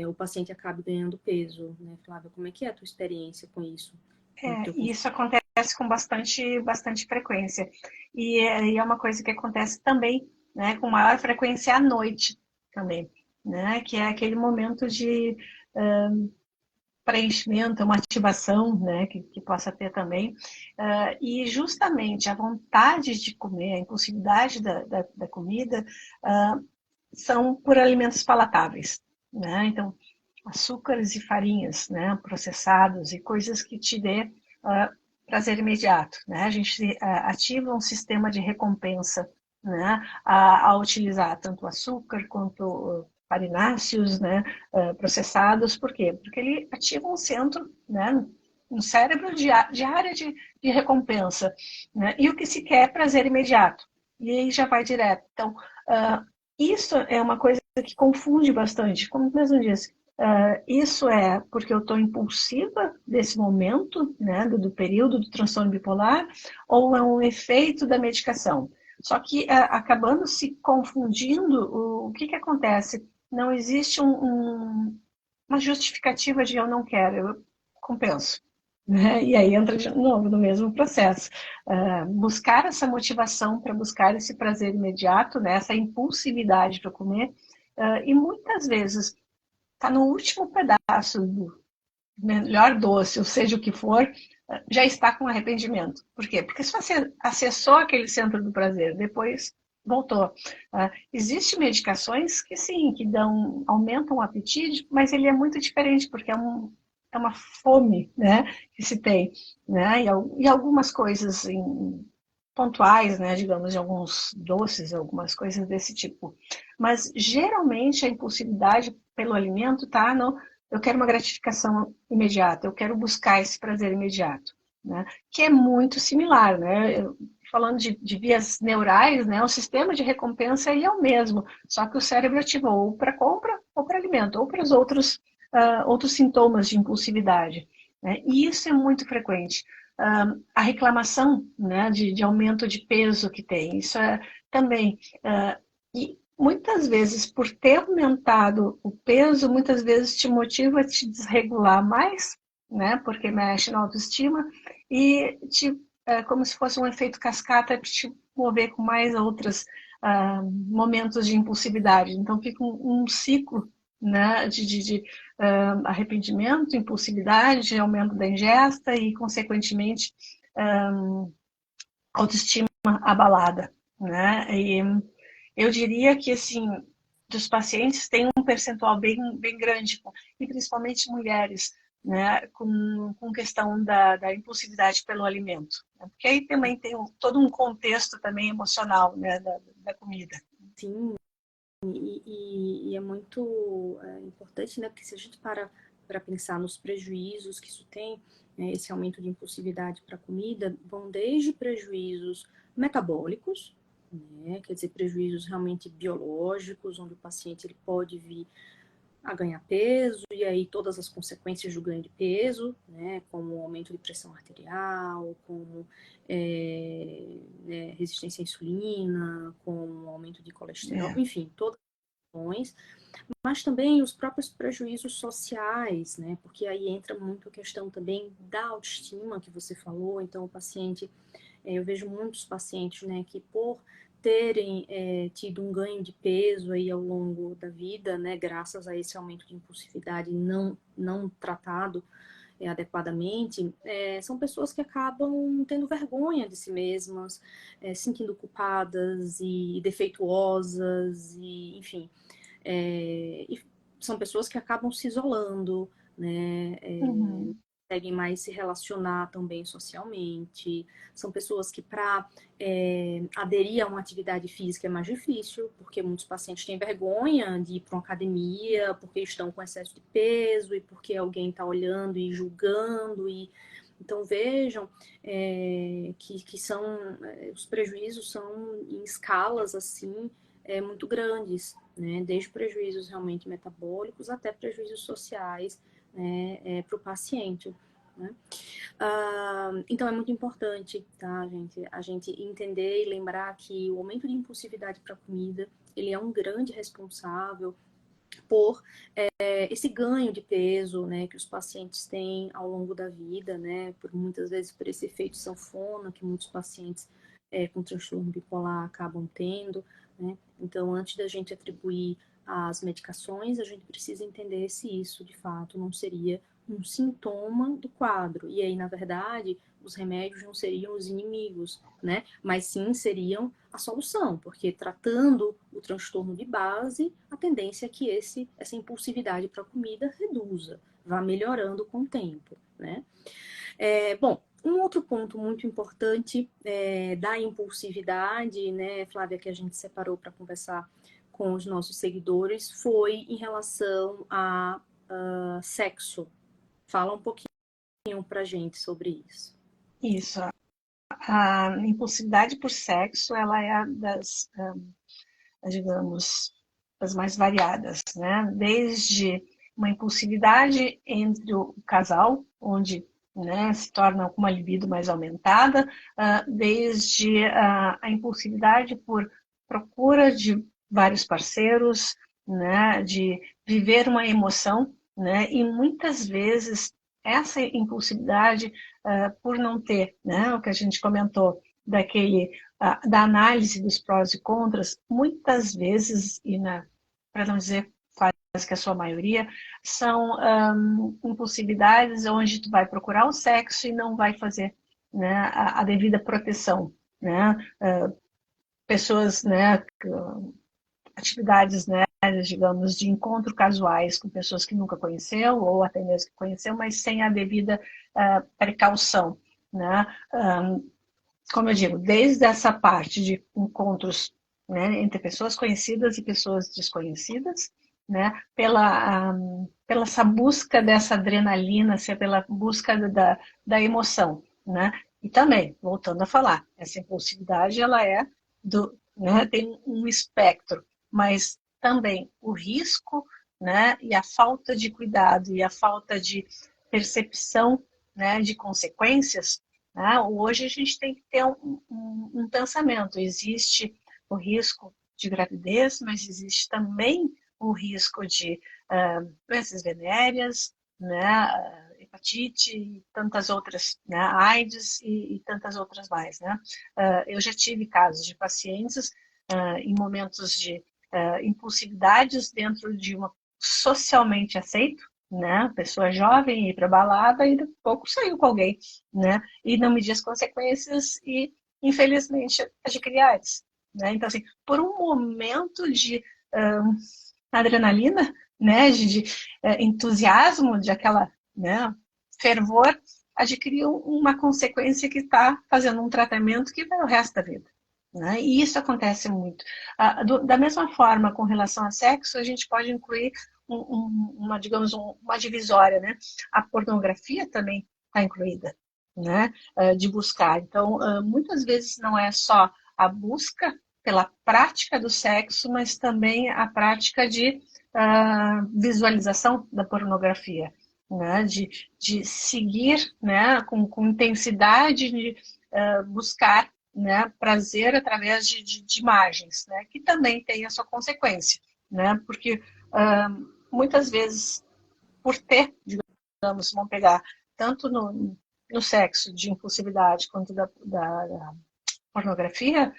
o paciente acabe ganhando peso, né, Flávia? Como é que é a tua experiência com isso? E isso acontece com bastante frequência. E é uma coisa que acontece também, né, com maior frequência à noite também, né, que é aquele momento de preenchimento, uma ativação, né, que possa ter também. E justamente a vontade de comer, a impulsividade da comida, são por alimentos palatáveis, né? Então, açúcares e farinhas, né, processados e coisas que te dê prazer imediato, né? A gente ativa um sistema de recompensa, né, a utilizar tanto açúcar quanto farináceos, né, processados. Por quê? Porque ele ativa um centro, né, no cérebro de área de recompensa, né? E o que se quer é prazer imediato. E aí já vai direto. Então, isso é uma coisa que confunde bastante, como mesmo disse. Isso é porque eu estou impulsiva desse momento, né, do período do transtorno bipolar, ou é um efeito da medicação? Só que acabando se confundindo, o que acontece? Não existe uma justificativa de eu não quero, eu compenso. Né? E aí entra de novo no mesmo processo. Buscar essa motivação para buscar esse prazer imediato, né? Essa impulsividade para comer, e muitas vezes está no último pedaço do melhor doce, ou seja o que for, já está com arrependimento. Por quê? Porque se você acessou aquele centro do prazer, depois voltou. Existem medicações que sim, que aumentam o apetite, mas ele é muito diferente, porque é uma fome, né, que se tem, né, e algumas coisas pontuais, né, digamos, de alguns doces, algumas coisas desse tipo. Mas geralmente a impulsividade pelo alimento tá no eu quero uma gratificação imediata, eu quero buscar esse prazer imediato, né? Que é muito similar, né? Falando de vias neurais, né? O sistema de recompensa ele é o mesmo, só que o cérebro ativa ou para compra ou para alimento, ou para os outros sintomas de impulsividade, né? E isso é muito frequente. A reclamação, né, de aumento de peso que tem, isso é também. E muitas vezes, por ter aumentado o peso, muitas vezes te motiva a te desregular mais, né, porque mexe na autoestima, e como se fosse um efeito cascata, te mover com mais outros momentos de impulsividade. Então, fica um ciclo, né, de arrependimento, impulsividade, aumento da ingesta e, consequentemente, autoestima abalada, né? E eu diria que, assim, dos pacientes tem um percentual bem grande, e principalmente mulheres, né, com questão da impulsividade pelo alimento. Né? Porque aí também tem todo um contexto também emocional, né, da comida. Sim, e é muito importante, né? Porque se a gente para pensar nos prejuízos que isso tem, né, esse aumento de impulsividade para a comida, vão desde prejuízos metabólicos, né, quer dizer, prejuízos realmente biológicos, onde o paciente ele pode vir a ganhar peso, e aí todas as consequências do ganho de peso, né, como aumento de pressão arterial, como resistência à insulina, como aumento de colesterol, enfim, todas as questões, mas também os próprios prejuízos sociais, né, porque aí entra muito a questão também da autoestima que você falou, então o paciente, eu vejo muitos pacientes, né, que por terem tido um ganho de peso aí ao longo da vida, né, graças a esse aumento de impulsividade não tratado adequadamente, são pessoas que acabam tendo vergonha de si mesmas, sentindo culpadas e defeituosas, e enfim, e são pessoas que acabam se isolando, né? Conseguem mais se relacionar também socialmente. São pessoas que, para aderir a uma atividade física, é mais difícil, porque muitos pacientes têm vergonha de ir para uma academia, porque estão com excesso de peso e porque alguém está olhando e julgando. Então, vejam que os prejuízos são em escalas assim muito grandes, né? Desde prejuízos realmente metabólicos até prejuízos sociais, né, para o paciente. Né? Então é muito importante, tá, gente, a gente entender e lembrar que o aumento de impulsividade para a comida, ele é um grande responsável por esse ganho de peso, né, que os pacientes têm ao longo da vida, né, muitas vezes por esse efeito sanfona que muitos pacientes com transtorno bipolar acabam tendo, né? Então, antes da gente atribuir as medicações, a gente precisa entender se isso, de fato, não seria um sintoma do quadro. E aí, na verdade, os remédios não seriam os inimigos, né? Mas sim seriam a solução, porque tratando o transtorno de base, a tendência é que essa impulsividade para a comida reduza, vá melhorando com o tempo, né? Bom, um outro ponto muito importante da impulsividade, né, Flávia, que a gente separou para conversar com os nossos seguidores, foi em relação a sexo. Fala um pouquinho para a gente sobre isso. Isso. A impulsividade por sexo, ela é digamos, das mais variadas, né? Desde uma impulsividade entre o casal, onde, né, se torna uma libido mais aumentada, desde a impulsividade por procura de vários parceiros, né, de viver uma emoção, né, e muitas vezes essa impulsividade por não ter, né, o que a gente comentou, da análise dos prós e contras, muitas vezes, para não dizer quase que a sua maioria, são impulsividades onde tu vai procurar o sexo e não vai fazer, né, a devida proteção, né? Pessoas, né, atividades, né, digamos, de encontro casuais com pessoas que nunca conheceu ou até mesmo que conheceu, mas sem a devida precaução, né? Como eu digo, desde essa parte de encontros, né, entre pessoas conhecidas e pessoas desconhecidas, né? Pela essa busca dessa adrenalina, pela busca da emoção, né? E também, voltando a falar, essa impulsividade, ela né, tem um espectro, mas também o risco, né, e a falta de cuidado e a falta de percepção, né, de consequências, né? Hoje a gente tem que ter um pensamento. Existe o risco de gravidez, mas existe também o risco de doenças venéreas, né, hepatite e tantas outras, né, AIDS e tantas outras mais, né? Eu já tive casos de pacientes em momentos de impulsividades dentro de uma socialmente aceito, né? Pessoa jovem ir para balada e daqui a pouco saiu com alguém, né? E não medir as consequências e infelizmente adquirir AIDS, né? Então assim, por um momento de adrenalina, né, entusiasmo, de aquela, né, fervor, adquiriu uma consequência que está fazendo um tratamento que vai o resto da vida. Né? E isso acontece muito. Da mesma forma, com relação a sexo, a gente pode incluir digamos, uma divisória. Né? A pornografia também está incluída, né? De buscar. Então, muitas vezes não é só a busca pela prática do sexo, mas também a prática de visualização da pornografia, né? De seguir, né? com intensidade, de buscar, né? Prazer através de imagens, né? Que também tem a sua consequência, né? Porque muitas vezes, por ter, digamos, vamos pegar tanto no sexo de impulsividade quanto da pornografia,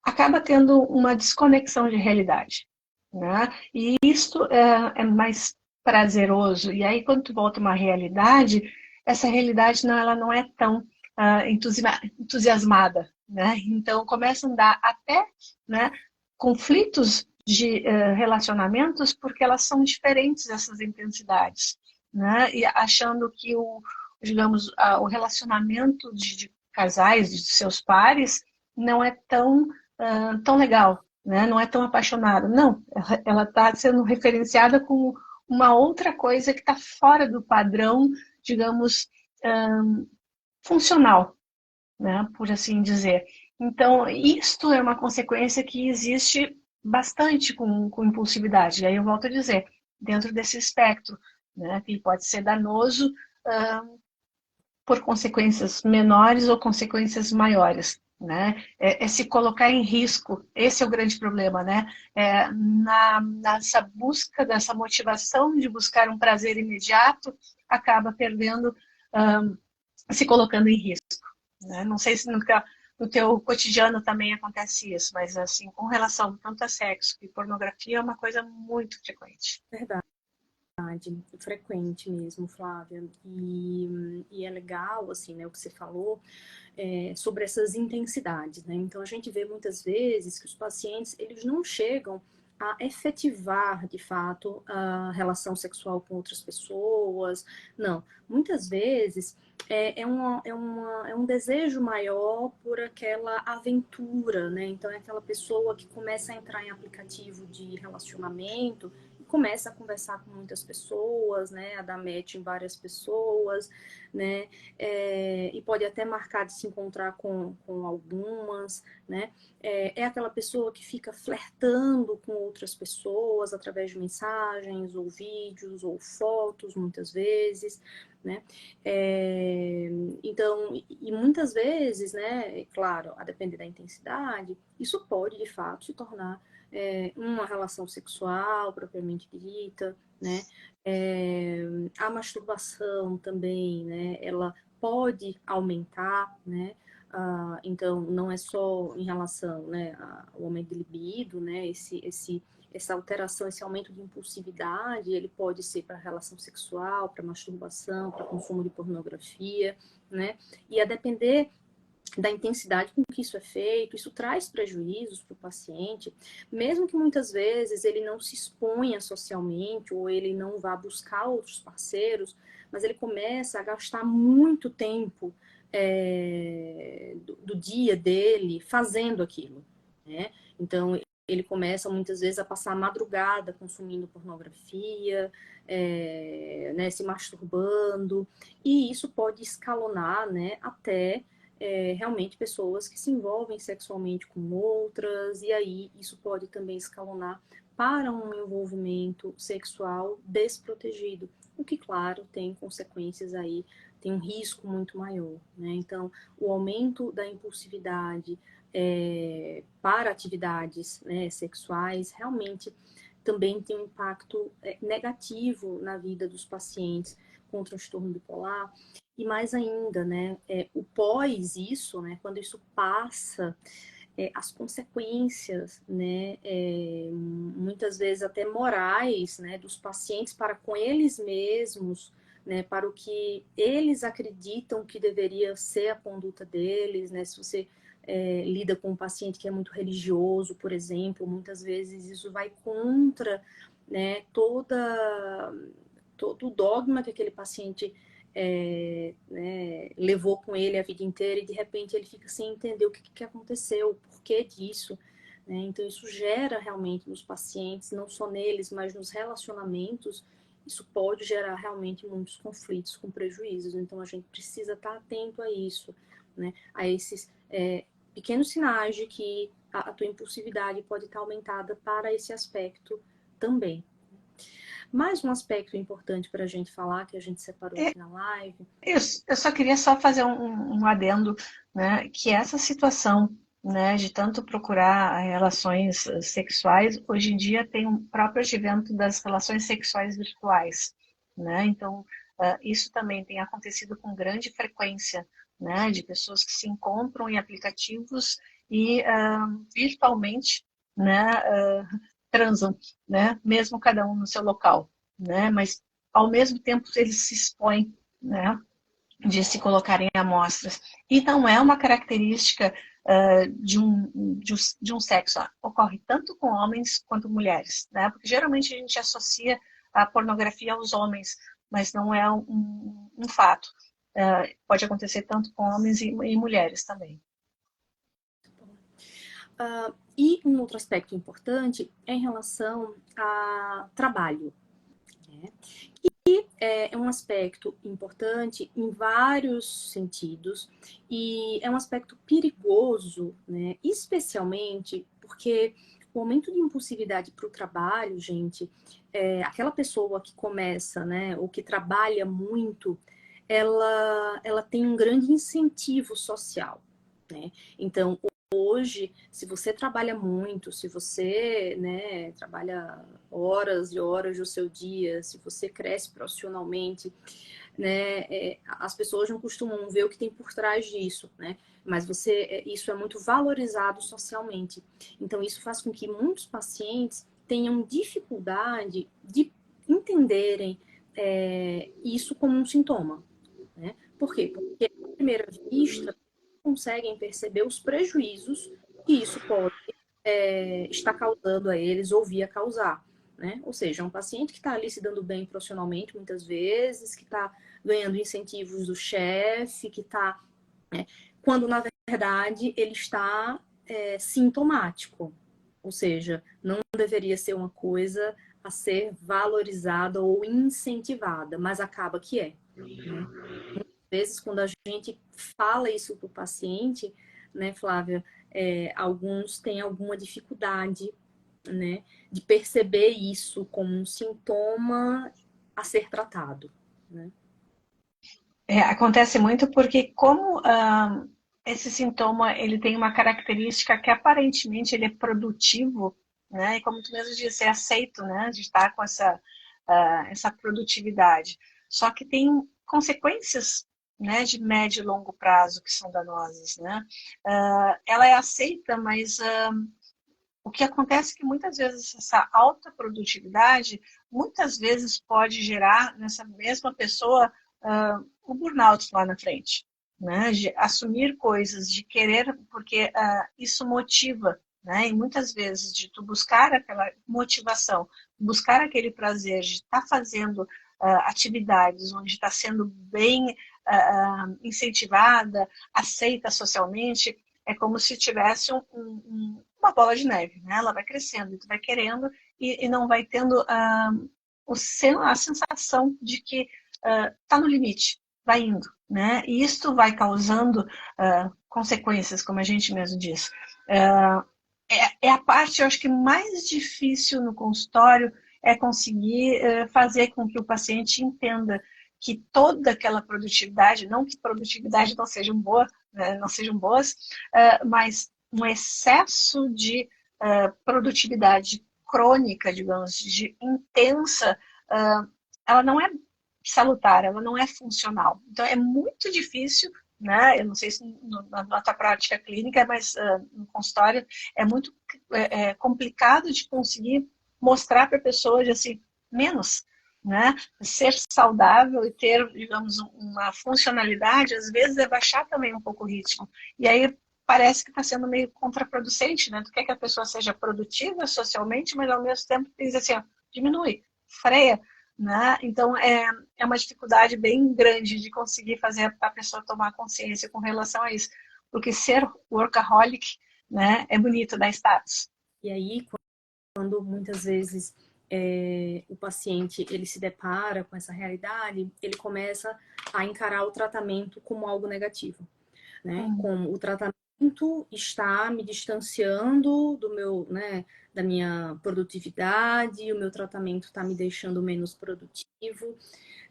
acaba tendo uma desconexão de realidade, né? E isto é mais prazeroso. E aí, quando tu volta a uma realidade, essa realidade ela não é tão entusiasmada, né? Então, começam a dar até, né, conflitos de relacionamentos porque elas são diferentes, essas intensidades, né? E achando que digamos, o relacionamento de casais, de seus pares, não é tão legal, né? Não é tão apaixonada. Não, ela está sendo referenciada com uma outra coisa que está fora do padrão, digamos, funcional, né? Por assim dizer. Então, isto é uma consequência que existe bastante com impulsividade. E aí eu volto a dizer, dentro desse espectro, né? Que pode ser danoso por consequências menores ou consequências maiores. Né? Se colocar em risco, esse é o grande problema, né? Nessa busca, dessa motivação de buscar um prazer imediato, acaba perdendo, se colocando em risco. Né? Não sei se no teu cotidiano também acontece isso, mas assim, com relação tanto a sexo e pornografia, é uma coisa muito frequente. Verdade. Frequente mesmo, Flávia. E é legal, assim, né, o que você falou sobre essas intensidades, né? Então, a gente vê muitas vezes que os pacientes, eles não chegam a efetivar, de fato, a relação sexual com outras pessoas. Não. Muitas vezes é um desejo maior por aquela aventura, né? Então, é aquela pessoa que começa a entrar em aplicativo de relacionamento começa a conversar com muitas pessoas, né, a dar match em várias pessoas, né, e pode até marcar de se encontrar com algumas, né, é aquela pessoa que fica flertando com outras pessoas através de mensagens, ou vídeos, ou fotos, muitas vezes, né, então, e muitas vezes, né, claro, a depender da intensidade, isso pode, de fato, se tornar uma relação sexual propriamente dita, né? A masturbação também, né? Ela pode aumentar, né? Então, não é só em relação, né, ao aumento de libido, né? Essa alteração, esse aumento de impulsividade, ele pode ser para relação sexual, para masturbação, para consumo de pornografia, né? E a depender da intensidade com que isso é feito, isso traz prejuízos para o paciente, mesmo que muitas vezes ele não se exponha socialmente ou ele não vá buscar outros parceiros, mas ele começa a gastar muito tempo do dia dele fazendo aquilo, né? Então, ele começa muitas vezes a passar a madrugada consumindo pornografia, né, se masturbando, e isso pode escalonar, né, até realmente pessoas que se envolvem sexualmente com outras, e aí isso pode também escalonar para um envolvimento sexual desprotegido, o que, claro, tem consequências aí, tem um risco muito maior, né? Então, o aumento da impulsividade para atividades, né, sexuais realmente também tem um impacto negativo na vida dos pacientes com transtorno bipolar. E mais ainda, né, o pós isso, né, quando isso passa, as consequências, né, muitas vezes até morais, né, dos pacientes para com eles mesmos, né, para o que eles acreditam que deveria ser a conduta deles, né, se você lida com um paciente que é muito religioso, por exemplo, muitas vezes isso vai contra, né, todo o dogma que aquele paciente né, levou com ele a vida inteira e de repente ele fica sem entender o que aconteceu, o porquê disso. Né? Então isso gera realmente nos pacientes, não só neles, mas nos relacionamentos, isso pode gerar realmente muitos conflitos com prejuízos. Então a gente precisa estar atento a isso, né? A esses pequenos sinais de que a tua impulsividade pode estar aumentada para esse aspecto também. Mais um aspecto importante para a gente falar, que a gente separou aqui na live. Eu só queria fazer um adendo, né, que essa situação, né, de tanto procurar relações sexuais, hoje em dia tem um próprio advento das relações sexuais virtuais, né? Então, isso também tem acontecido com grande frequência, né, de pessoas que se encontram em aplicativos e virtualmente, né, transam, né, mesmo cada um no seu local, né? Mas ao mesmo tempo eles se expõem, né, de se colocarem amostras. E não é uma característica de um sexo. Ocorre tanto com homens quanto mulheres, né? Porque geralmente a gente associa a pornografia aos homens, mas não é um fato. Pode acontecer tanto com homens e mulheres também. E um outro aspecto importante é em relação a trabalho. Né? E é um aspecto importante em vários sentidos e é um aspecto perigoso, né? Especialmente porque o aumento de impulsividade para o trabalho, gente, aquela pessoa que começa, né, ou que trabalha muito, ela tem um grande incentivo social, né? Então, hoje, se você trabalha muito, se você, né, trabalha horas e horas do seu dia, se você cresce profissionalmente, né, as pessoas não costumam ver o que tem por trás disso, né? Mas isso é muito valorizado socialmente. Então, isso faz com que muitos pacientes tenham dificuldade de entenderem isso como um sintoma, né? Por quê? Porque, à primeira vista, conseguem perceber os prejuízos que isso pode estar causando a eles ou via causar. Né? Ou seja, um paciente que está ali se dando bem profissionalmente, muitas vezes, que está ganhando incentivos do chefe, que está. Quando, na verdade, ele está sintomático. Ou seja, não deveria ser uma coisa a ser valorizada ou incentivada, mas acaba que é. Né? Vezes, quando a gente fala isso para o paciente, né, Flávia, alguns têm alguma dificuldade, né, de perceber isso como um sintoma a ser tratado, né? Acontece muito porque como esse sintoma ele tem uma característica que aparentemente ele é produtivo, né? E como tu mesmo disse, é aceito, né? De estar com essa produtividade. Só que tem consequências, né? De médio e longo prazo que são danosas, né? Ela é aceita, mas o que acontece é que muitas vezes essa alta produtividade muitas vezes pode gerar nessa mesma pessoa o burnout lá na frente, né? De assumir coisas, de querer, porque isso motiva, né? E muitas vezes de tu buscar aquela motivação, buscar aquele prazer de estar fazendo atividades onde está sendo bem incentivada, aceita socialmente, é como se tivesse uma bola de neve, né? Ela vai crescendo, e tu vai querendo e não vai tendo a sensação de que está no limite, vai indo, né? E isso vai causando consequências, como a gente mesmo diz. É a parte, eu acho que mais difícil no consultório é conseguir fazer com que o paciente entenda que toda aquela produtividade, não que produtividade não sejam boas, não sejam boas, mas um excesso de produtividade crônica, digamos, de intensa, ela não é salutar, ela não é funcional. Então é muito difícil, né? Eu não sei se na tua prática clínica, mas no consultório é muito complicado de conseguir mostrar para a pessoa de assim, menos, né? Ser saudável e ter, digamos, uma funcionalidade, às vezes é baixar também um pouco o ritmo. E aí parece que está sendo meio contraproducente, né? Tu quer que a pessoa seja produtiva socialmente, mas ao mesmo tempo diz assim, ó, diminui, freia, né? Então é uma dificuldade bem grande de conseguir fazer a pessoa tomar consciência com relação a isso, porque ser workaholic, né, é bonito, dá status. E aí, quando muitas vezes o paciente ele se depara com essa realidade, ele começa a encarar o tratamento como algo negativo, né? Como o tratamento está me distanciando do meu, né, da minha produtividade, o meu tratamento está me deixando menos produtivo,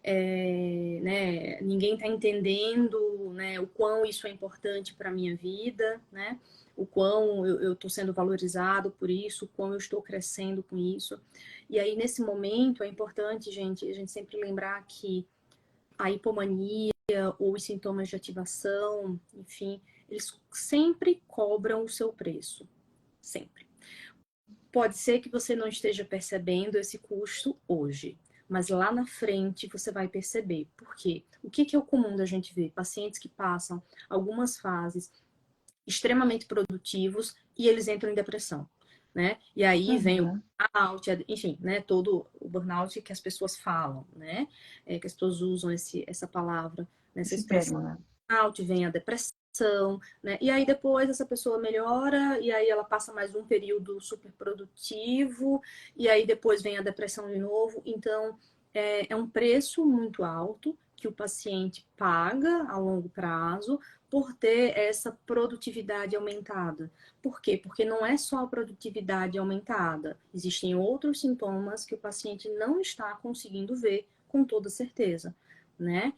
né, ninguém está entendendo, né, o quão isso é importante para a minha vida, né? O quão eu estou sendo valorizado por isso, o quão eu estou crescendo com isso. E aí, nesse momento, é importante, gente, a gente sempre lembrar que a hipomania ou os sintomas de ativação, enfim, eles sempre cobram o seu preço. Sempre. Pode ser que você não esteja percebendo esse custo hoje, mas lá na frente você vai perceber. Por quê? O que é o comum da gente ver? Pacientes que passam algumas fases extremamente produtivos e eles entram em depressão, né? E aí vem o burnout, enfim, né? Todo o burnout que as pessoas falam, né? Que as pessoas usam essa palavra, nessa expressão. Termo, né? Burnout, vem a depressão, né? E aí depois essa pessoa melhora e aí ela passa mais um período super produtivo e aí depois vem a depressão de novo. Então, é um preço muito alto que o paciente paga a longo prazo por ter essa produtividade aumentada. Por quê? Porque não é só a produtividade aumentada, existem outros sintomas que o paciente não está conseguindo ver com toda certeza, né?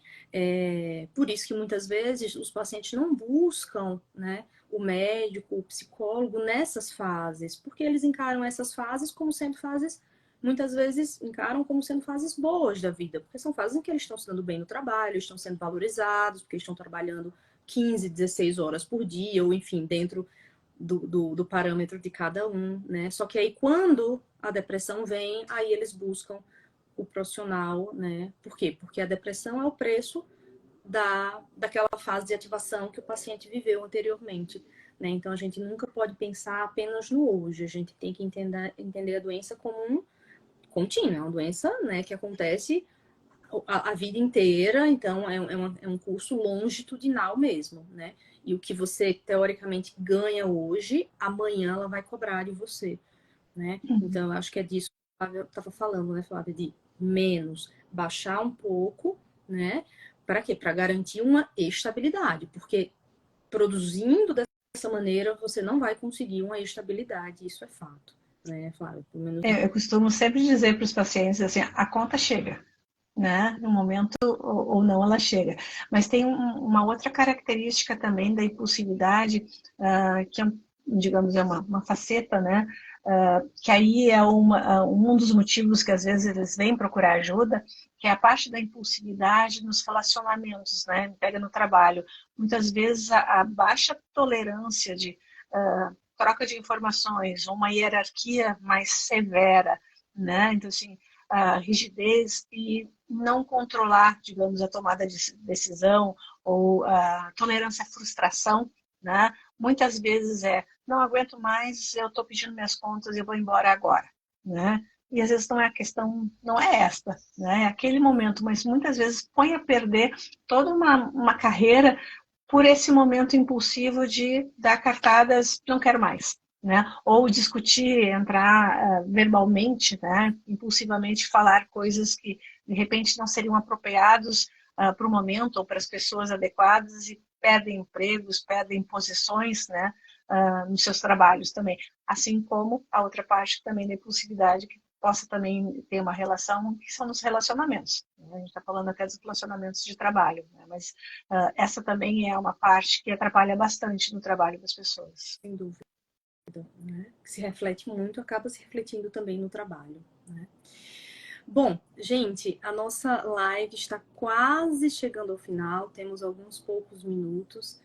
Por isso que muitas vezes os pacientes não buscam, né, o médico, o psicólogo nessas fases, porque eles encaram essas fases como sendo fases, muitas vezes encaram como sendo fases boas da vida, porque são fases em que eles estão se dando bem no trabalho, estão sendo valorizados, porque estão trabalhando 15, 16 horas por dia, ou enfim, dentro do parâmetro de cada um, né? Só que aí quando a depressão vem, aí eles buscam o profissional, né? Por quê? Porque a depressão é o preço daquela fase de ativação que o paciente viveu anteriormente, né? Então a gente nunca pode pensar apenas no hoje, a gente tem que entender a doença como um contínuo, é uma doença, né, que acontece a vida inteira, então é um curso longitudinal mesmo, né? E o que você teoricamente ganha hoje, amanhã ela vai cobrar de você, né? Então eu acho que é disso que eu estava falando, né, Flávia? De menos, baixar um pouco, né? Para quê? Para garantir uma estabilidade, porque produzindo dessa maneira você não vai conseguir uma estabilidade, isso é fato, né, Flávia? Pelo menos... Eu costumo sempre dizer para os pacientes assim, a conta chega, né? No momento ou não ela chega. Mas tem uma outra característica também da impulsividade, que é, digamos, é uma faceta, né? Que aí é um dos motivos que às vezes eles vêm procurar ajuda, que é a parte da impulsividade nos relacionamentos, né? Pega no trabalho. Muitas vezes a baixa tolerância de troca de informações, uma hierarquia mais severa, né? Então, assim, a rigidez e não controlar, digamos, a tomada de decisão ou a tolerância à frustração, né? Muitas vezes não aguento mais, eu estou pedindo minhas contas, eu vou embora agora, né? E às vezes não é a questão, não é esta, né? É aquele momento, mas muitas vezes põe a perder toda uma carreira por esse momento impulsivo de dar cartadas, não quero mais, né? Ou discutir, entrar verbalmente, né? Impulsivamente falar coisas que de repente não seriam apropriados para o momento ou para as pessoas adequadas e perdem empregos, perdem posições, né? Nos seus trabalhos também. Assim como a outra parte também da impulsividade que possa também ter uma relação, que são os relacionamentos. A gente está falando até dos relacionamentos de trabalho, né? Mas essa também é uma parte que atrapalha bastante no trabalho das pessoas. Sem dúvida, né? Que se reflete muito, acaba se refletindo também no trabalho, né? Bom, gente, a nossa live está quase chegando ao final, temos alguns poucos minutos.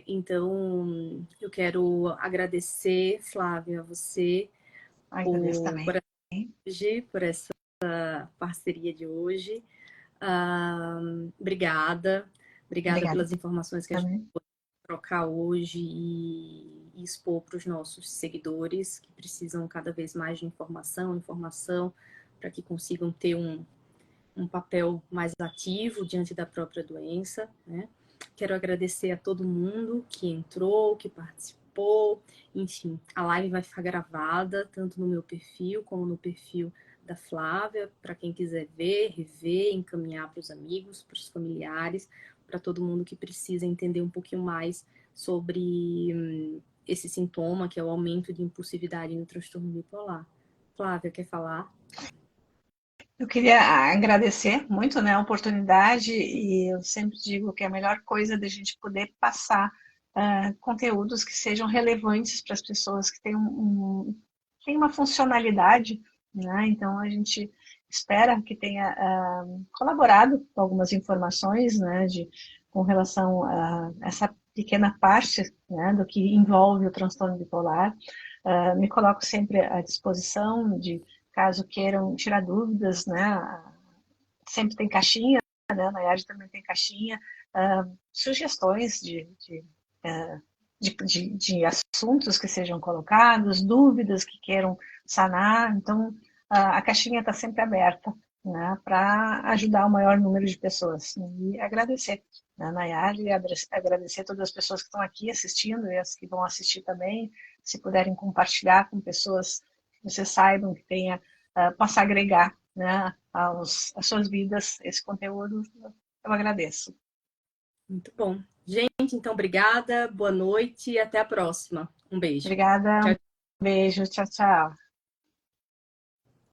Então, eu quero agradecer, Flávia, a você Agradeço também. por essa parceria de hoje. Obrigada. Obrigada Obrigada pelas informações que a gente também. pôde trocar hoje e expor para os nossos seguidores que precisam cada vez mais de informação, para que consigam ter um papel mais ativo diante da própria doença, né? Quero agradecer a todo mundo que entrou, que participou. Enfim, a live vai ficar gravada, tanto no meu perfil como no perfil da Flávia, para quem quiser ver, rever, encaminhar para os amigos, para os familiares, para todo mundo que precisa entender um pouquinho mais sobre esse sintoma, que é o aumento de impulsividade no transtorno bipolar. Flávia, quer falar? Eu queria agradecer muito, né, a oportunidade e eu sempre digo que a melhor coisa é da gente poder passar conteúdos que sejam relevantes para as pessoas que têm têm uma funcionalidade, né? Então a gente espera que tenha colaborado com algumas informações, né, com relação a essa pequena parte, né, do que envolve o transtorno bipolar. Me coloco sempre à disposição de caso queiram tirar dúvidas, né? Sempre tem caixinha, né? Na IAD também tem caixinha, sugestões de assuntos que sejam colocados, dúvidas que queiram sanar. Então, a caixinha está sempre aberta, né? Para ajudar o maior número de pessoas. E agradecer, né, Nayara, e agradecer a todas as pessoas que estão aqui assistindo e as que vão assistir também. Se puderem compartilhar com pessoas que vocês saibam que possa agregar, né, às suas vidas esse conteúdo, eu agradeço. Muito bom. Gente, então, obrigada, boa noite e até a próxima. Um beijo. Obrigada, Tchau. um beijo, tchau, tchau.